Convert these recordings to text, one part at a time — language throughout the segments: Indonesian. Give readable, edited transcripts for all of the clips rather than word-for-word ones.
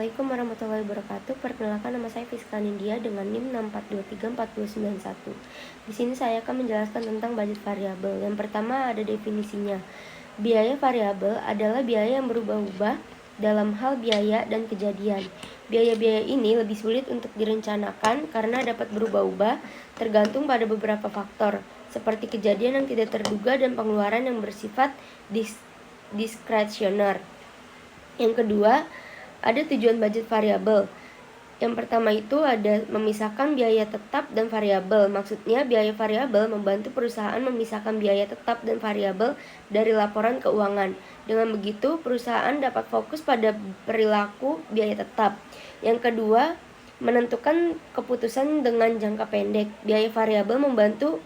Assalamualaikum warahmatullahi wabarakatuh. Perkenalkan, nama saya Fiska Nindya dengan NIM 6423491. Di sini saya akan menjelaskan tentang budget variabel. Yang pertama ada definisinya. Biaya variabel adalah biaya yang berubah-ubah dalam hal biaya dan kejadian. Biaya-biaya ini lebih sulit untuk direncanakan karena dapat berubah-ubah tergantung pada beberapa faktor, seperti kejadian yang tidak terduga dan pengeluaran yang bersifat diskresioner. Yang kedua, ada tujuan budget variabel. Yang pertama itu ada memisahkan biaya tetap dan variabel. Maksudnya biaya variabel membantu perusahaan memisahkan biaya tetap dan variabel dari laporan keuangan. Dengan begitu, perusahaan dapat fokus pada perilaku biaya tetap. Yang kedua, menentukan keputusan dengan jangka pendek. Biaya variabel membantu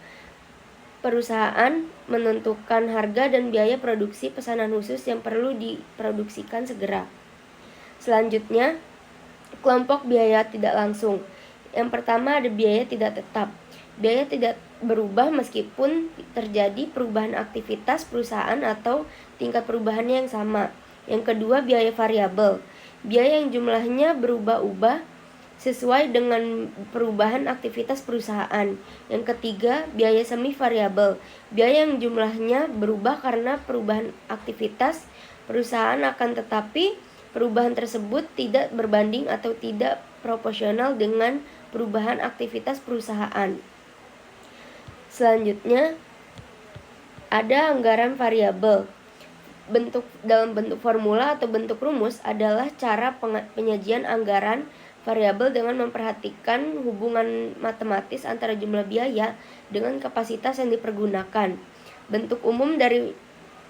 perusahaan menentukan harga dan biaya produksi pesanan khusus yang perlu diproduksikan segera. Selanjutnya, kelompok biaya tidak langsung. Yang pertama ada biaya tidak tetap. Biaya tidak berubah meskipun terjadi perubahan aktivitas perusahaan atau tingkat perubahannya yang sama. Yang kedua, biaya variabel. Biaya yang jumlahnya berubah-ubah sesuai dengan perubahan aktivitas perusahaan. Yang ketiga, biaya semi variabel. Biaya yang jumlahnya berubah karena perubahan aktivitas perusahaan akan tetapi perubahan tersebut tidak berbanding atau tidak proporsional dengan perubahan aktivitas perusahaan. Selanjutnya, ada anggaran variabel. Dalam bentuk formula atau bentuk rumus adalah cara penyajian anggaran variabel dengan memperhatikan hubungan matematis antara jumlah biaya dengan kapasitas yang dipergunakan. Bentuk umum dari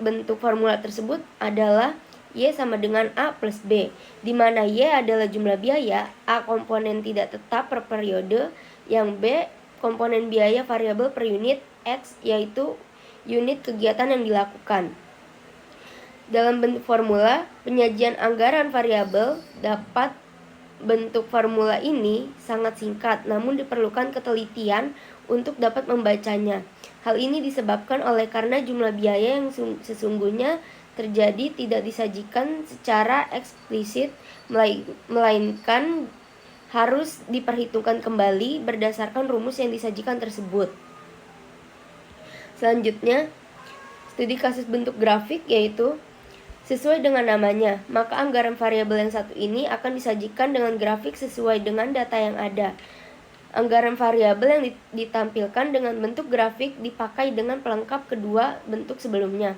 bentuk formula tersebut adalah Y sama dengan A plus B, di mana Y adalah jumlah biaya, A komponen tidak tetap per periode, yang B komponen biaya variabel per unit, X yaitu unit kegiatan yang dilakukan. Dalam bentuk formula, penyajian anggaran variabel dapat bentuk formula ini sangat singkat, namun diperlukan ketelitian untuk dapat membacanya. Hal ini disebabkan oleh karena jumlah biaya yang sesungguhnya terjadi tidak disajikan secara eksplisit, melainkan harus diperhitungkan kembali berdasarkan rumus yang disajikan tersebut. Selanjutnya, studi kasus bentuk grafik, yaitu sesuai dengan namanya, maka anggaran variabel yang satu ini akan disajikan dengan grafik sesuai dengan data yang ada. Anggaran variabel yang ditampilkan dengan bentuk grafik dipakai dengan pelengkap kedua bentuk sebelumnya.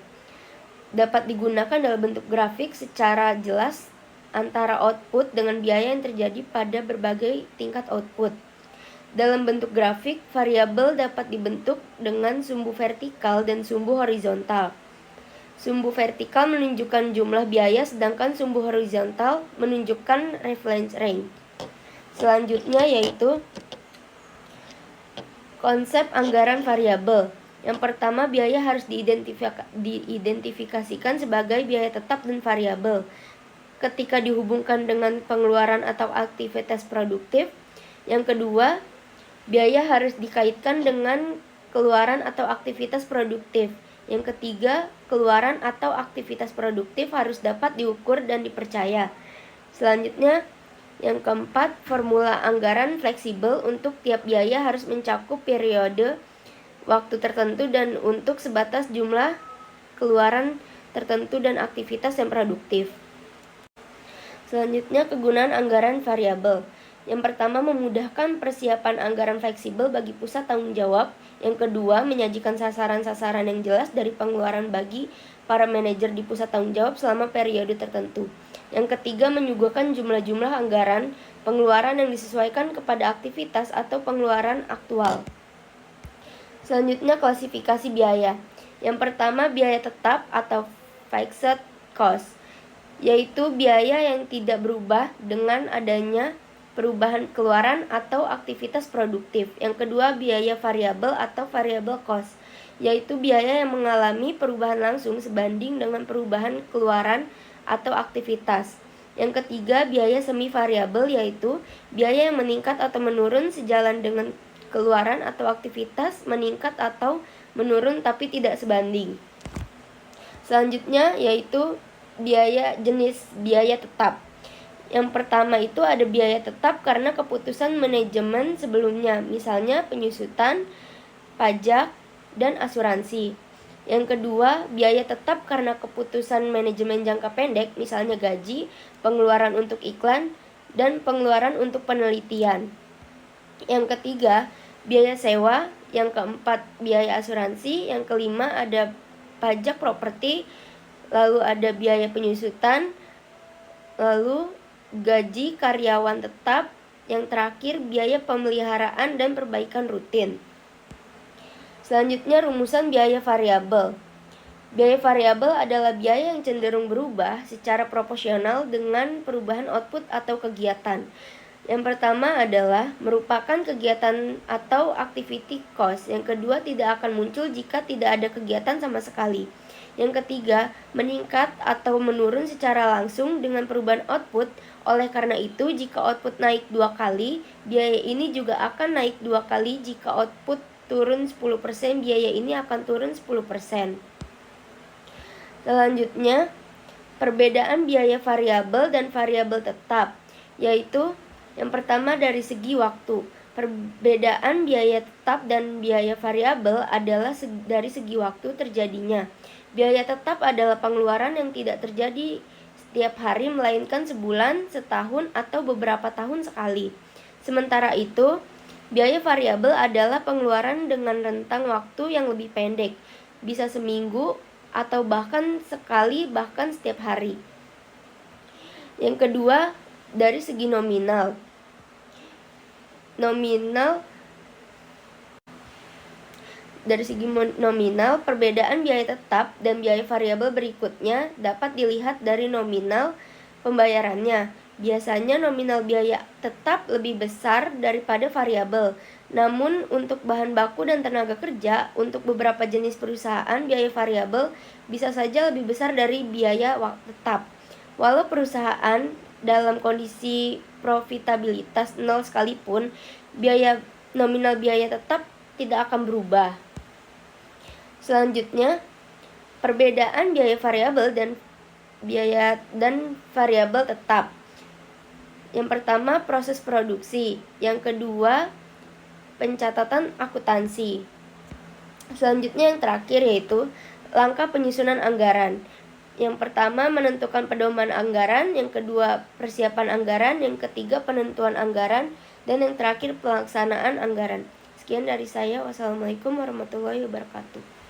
Dapat digunakan dalam bentuk grafik secara jelas antara output dengan biaya yang terjadi pada berbagai tingkat output. Dalam bentuk grafik, variabel dapat dibentuk dengan sumbu vertikal dan sumbu horizontal. Sumbu vertikal menunjukkan jumlah biaya, sedangkan sumbu horizontal menunjukkan reference range. Selanjutnya yaitu konsep anggaran variabel. Yang pertama, biaya harus diidentifikasikan sebagai biaya tetap dan variabel. Ketika dihubungkan dengan pengeluaran atau aktivitas produktif. Yang kedua, biaya harus dikaitkan dengan keluaran atau aktivitas produktif. Yang ketiga, keluaran atau aktivitas produktif harus dapat diukur dan dipercaya. Selanjutnya, yang keempat, formula anggaran fleksibel untuk tiap biaya harus mencakup periode waktu tertentu dan untuk sebatas jumlah keluaran tertentu dan aktivitas yang produktif. Selanjutnya, kegunaan anggaran variabel. Yang pertama, memudahkan persiapan anggaran fleksibel bagi pusat tanggung jawab. Yang kedua, menyajikan sasaran-sasaran yang jelas dari pengeluaran bagi para manajer di pusat tanggung jawab selama periode tertentu. Yang ketiga, menyuguhkan jumlah-jumlah anggaran pengeluaran yang disesuaikan kepada aktivitas atau pengeluaran aktual. Selanjutnya, klasifikasi biaya. Yang pertama, biaya tetap atau fixed cost, yaitu biaya yang tidak berubah dengan adanya perubahan keluaran atau aktivitas produktif. Yang kedua, biaya variabel atau variable cost, yaitu biaya yang mengalami perubahan langsung sebanding dengan perubahan keluaran atau aktivitas. Yang ketiga, biaya semi variabel, yaitu biaya yang meningkat atau menurun sejalan dengan keluaran atau aktivitas, meningkat atau menurun tapi tidak sebanding. Selanjutnya yaitu jenis biaya tetap, Yang pertama itu ada biaya tetap karena keputusan manajemen sebelumnya, misalnya penyusutan, pajak, dan asuransi. Yang kedua, biaya tetap karena keputusan manajemen jangka pendek, misalnya gaji, pengeluaran untuk iklan, dan pengeluaran untuk penelitian. Yang ketiga, biaya sewa. Yang keempat, biaya asuransi. Yang kelima, ada pajak properti. Lalu ada biaya penyusutan. Lalu gaji karyawan tetap. Yang terakhir, biaya pemeliharaan dan perbaikan rutin. Selanjutnya, rumusan biaya variabel. Biaya variabel adalah biaya yang cenderung berubah secara proporsional dengan perubahan output atau kegiatan. Yang pertama adalah merupakan kegiatan atau activity cost. Yang kedua, tidak akan muncul jika tidak ada kegiatan sama sekali. Yang ketiga, meningkat atau menurun secara langsung dengan perubahan output. Oleh karena itu, jika output naik 2 kali, biaya ini juga akan naik 2 kali. Jika output turun 10%, biaya ini akan turun 10%. Selanjutnya, perbedaan biaya variabel dan variabel tetap, yaitu yang pertama dari segi waktu. Perbedaan biaya tetap dan biaya variabel adalah dari segi waktu terjadinya. Biaya tetap adalah pengeluaran yang tidak terjadi setiap hari, melainkan sebulan, setahun, atau beberapa tahun sekali. Sementara itu, biaya variabel adalah pengeluaran dengan rentang waktu yang lebih pendek, bisa seminggu atau bahkan sekali, bahkan setiap hari. Yang kedua, dari segi nominal. Dari segi nominal, perbedaan biaya tetap dan biaya variabel berikutnya dapat dilihat dari nominal pembayarannya. Biasanya nominal biaya tetap lebih besar daripada variabel. Namun untuk bahan baku dan tenaga kerja, untuk beberapa jenis perusahaan, biaya variabel bisa saja lebih besar dari biaya tetap. Walau perusahaan dalam kondisi profitabilitas nol sekalipun, nominal biaya tetap tidak akan berubah. Selanjutnya, perbedaan biaya variabel dan variabel tetap. Yang pertama, proses produksi. Yang kedua, pencatatan akuntansi. Selanjutnya yang terakhir yaitu langkah penyusunan anggaran. Yang pertama, menentukan pedoman anggaran. Yang kedua, persiapan anggaran. Yang ketiga, penentuan anggaran. Dan yang terakhir, pelaksanaan anggaran. Sekian dari saya. Wassalamualaikum warahmatullahi wabarakatuh.